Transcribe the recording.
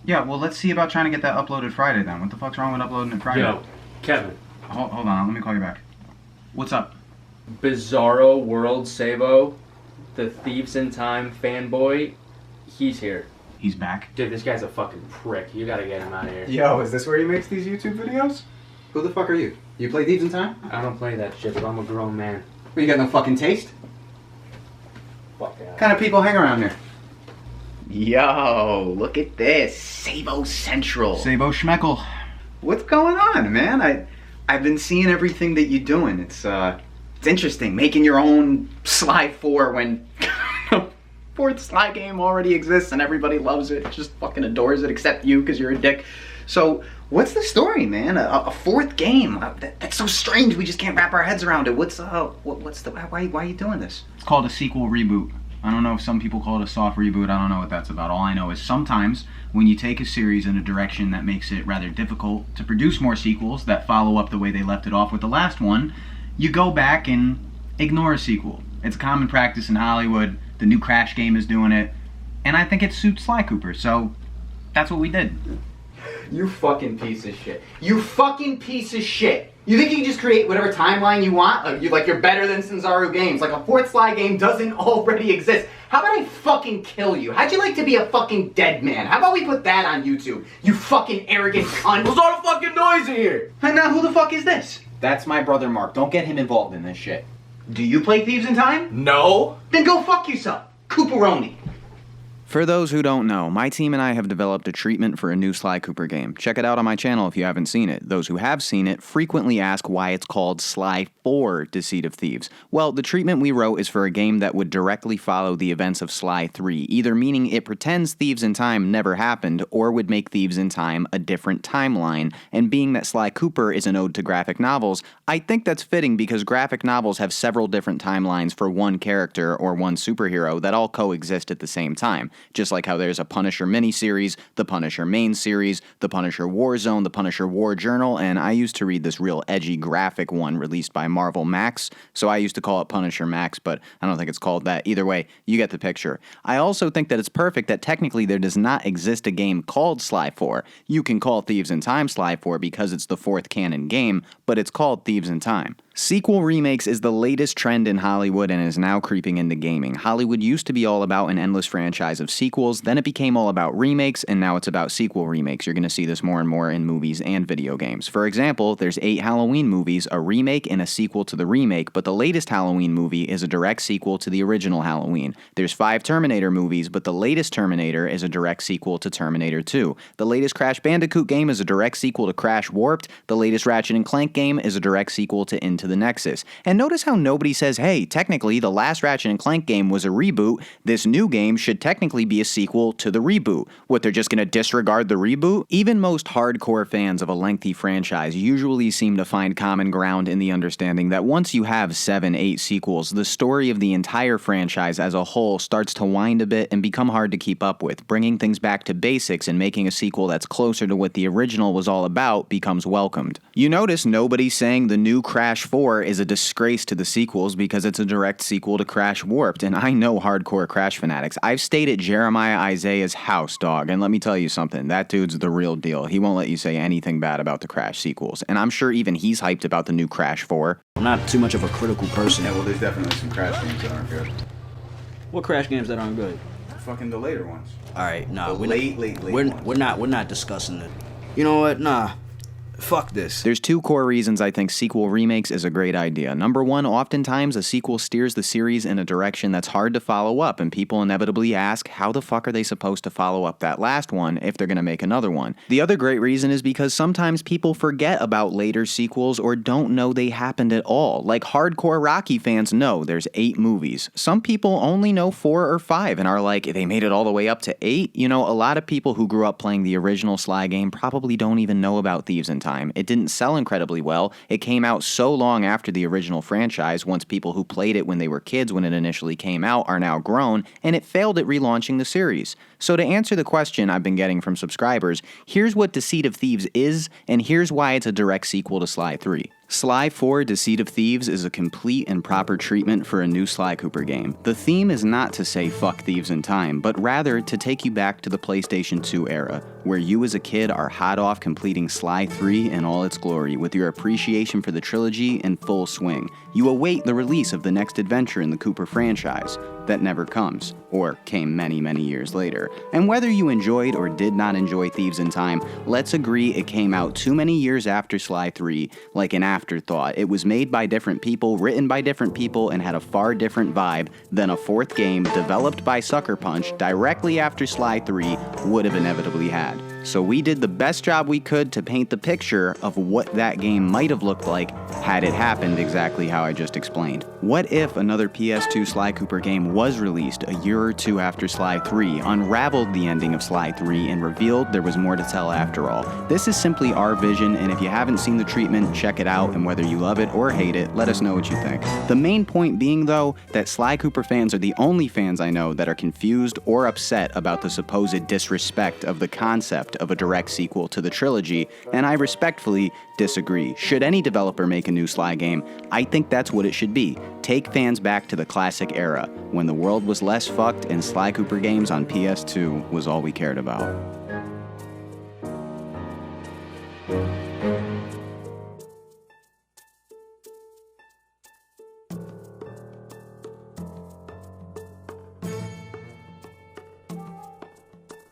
Yeah, well, let's see about trying to get that uploaded Friday then. What the fuck's wrong with uploading it Friday? Yo, Kevin. Hold on, let me call you back. What's up? Bizarro World Sabo, the Thieves in Time fanboy, he's here. He's back. Dude, this guy's a fucking prick. You gotta get him out of here. Yo, is this where he makes these YouTube videos? Who the fuck are you? You play Thieves in Time? I don't play that shit, but I'm a grown man. Well, you got no fucking taste? Fuck that. What kind of people hang around here? Yo, look at this. Sabo Central. Sabo Schmeckle. What's going on, man? I've been seeing everything that you're doing. It's interesting. Making your own Sly 4 when fourth Sly game already exists and everybody loves it, just fucking adores it, except you because you're a dick. So, what's the story, man? A fourth game? That's so strange. We just can't wrap our heads around it. What's why are you doing this? It's called a sequel reboot. I don't know if some people call it a soft reboot. I don't know what that's about. All I know is sometimes when you take a series in a direction that makes it rather difficult to produce more sequels that follow up the way they left it off with the last one, you go back and ignore a sequel. It's common practice in Hollywood. The new Crash game is doing it. And I think it suits Sly Cooper, so that's what we did. You fucking piece of shit. You fucking piece of shit. You think you can just create whatever timeline you want? Like you're better than Sanzaru Games. Like a fourth Sly game doesn't already exist. How about I fucking kill you? How'd you like to be a fucking dead man? How about we put that on YouTube? You fucking arrogant cunt. What's all the fucking noise in here? And now who the fuck is this? That's my brother Mark. Don't get him involved in this shit. Do you play Thieves in Time? No. Then go fuck yourself. Cooperoni. For those who don't know, my team and I have developed a treatment for a new Sly Cooper game. Check it out on my channel if you haven't seen it. Those who have seen it frequently ask why it's called Sly 4 Deceit of Thieves. Well, the treatment we wrote is for a game that would directly follow the events of Sly 3, either meaning it pretends Thieves in Time never happened, or would make Thieves in Time a different timeline. And being that Sly Cooper is an ode to graphic novels, I think that's fitting because graphic novels have several different timelines for one character or one superhero that all coexist at the same time. Just like how there's a Punisher miniseries, the Punisher main series, the Punisher Warzone, the Punisher War Journal, and I used to read this real edgy graphic one released by Marvel Max, so I used to call it Punisher Max, but I don't think it's called that. Either way, you get the picture. I also think that it's perfect that technically there does not exist a game called Sly 4. You can call Thieves in Time Sly 4 because it's the fourth canon game, but it's called Thieves in Time. Sequel remakes is the latest trend in Hollywood and is now creeping into gaming. Hollywood used to be all about an endless franchise of sequels, then it became all about remakes, and now it's about sequel remakes. You're going to see this more and more in movies and video games. For example, there's 8 Halloween movies, a remake and a sequel to the remake, but the latest Halloween movie is a direct sequel to the original Halloween. There's 5 Terminator movies, but the latest Terminator is a direct sequel to Terminator 2. The latest Crash Bandicoot game is a direct sequel to Crash Warped. The latest Ratchet & Clank game is a direct sequel to Into the Nexus. And notice how nobody says, hey, technically the last Ratchet & Clank game was a reboot, this new game should technically be a sequel to the reboot. What, they're just gonna disregard the reboot? Even most hardcore fans of a lengthy franchise usually seem to find common ground in the understanding that once you have 7, 8 sequels, the story of the entire franchise as a whole starts to wind a bit and become hard to keep up with. Bringing things back to basics and making a sequel that's closer to what the original was all about becomes welcomed. You notice nobody's saying the new Crash 4 is a disgrace to the sequels because it's a direct sequel to Crash Warped, and I know hardcore Crash fanatics. I've stayed at Jeremiah Isaiah's house, dog, and let me tell you something, that dude's the real deal. He won't let you say anything bad about the Crash sequels, and I'm sure even he's hyped about the new Crash 4. I'm not too much of a critical person. Yeah, well, there's definitely some Crash games that aren't good. What Crash games that aren't good? Fucking the later ones. All right, nah, The late ones. we're not discussing it. You know what? Nah. Fuck this. There's 2 core reasons I think sequel remakes is a great idea. Number 1, oftentimes a sequel steers the series in a direction that's hard to follow up, and people inevitably ask, how the fuck are they supposed to follow up that last one if they're gonna make another one? The other great reason is because sometimes people forget about later sequels or don't know they happened at all. Like hardcore Rocky fans know there's 8 movies. Some people only know 4 or 5 and are like, they made it all the way up to 8? You know, a lot of people who grew up playing the original Sly game probably don't even know about Thieves in Time. It didn't sell incredibly well. It came out so long after the original franchise, once people who played it when they were kids when it initially came out are now grown, and it failed at relaunching the series. So to answer the question I've been getting from subscribers, here's what Deceit of Thieves is, and here's why it's a direct sequel to Sly 3. Sly 4 Deceit of Thieves is a complete and proper treatment for a new Sly Cooper game. The theme is not to say fuck Thieves in Time, but rather to take you back to the PlayStation 2 era, where you as a kid are hot off completing Sly 3 in all its glory, with your appreciation for the trilogy in full swing. You await the release of the next adventure in the Cooper franchise, that never comes, or came many, many years later. And whether you enjoyed or did not enjoy Thieves in Time, let's agree it came out too many years after Sly 3, like an afterthought. It was made by different people, written by different people, and had a far different vibe than a fourth game developed by Sucker Punch directly after Sly 3 would have inevitably had. So we did the best job we could to paint the picture of what that game might have looked like had it happened exactly how I just explained. What if another PS2 Sly Cooper game was released a year or two after Sly 3, unraveled the ending of Sly 3, and revealed there was more to tell after all? This is simply our vision, and if you haven't seen the treatment, check it out, and whether you love it or hate it, let us know what you think. The main point being, though, that Sly Cooper fans are the only fans I know that are confused or upset about the supposed disrespect of the concept of a direct sequel to the trilogy, and I respectfully disagree. Should any developer make a new Sly game, I think that's what it should be. Take fans back to the classic era, when the world was less fucked and Sly Cooper games on PS2 was all we cared about.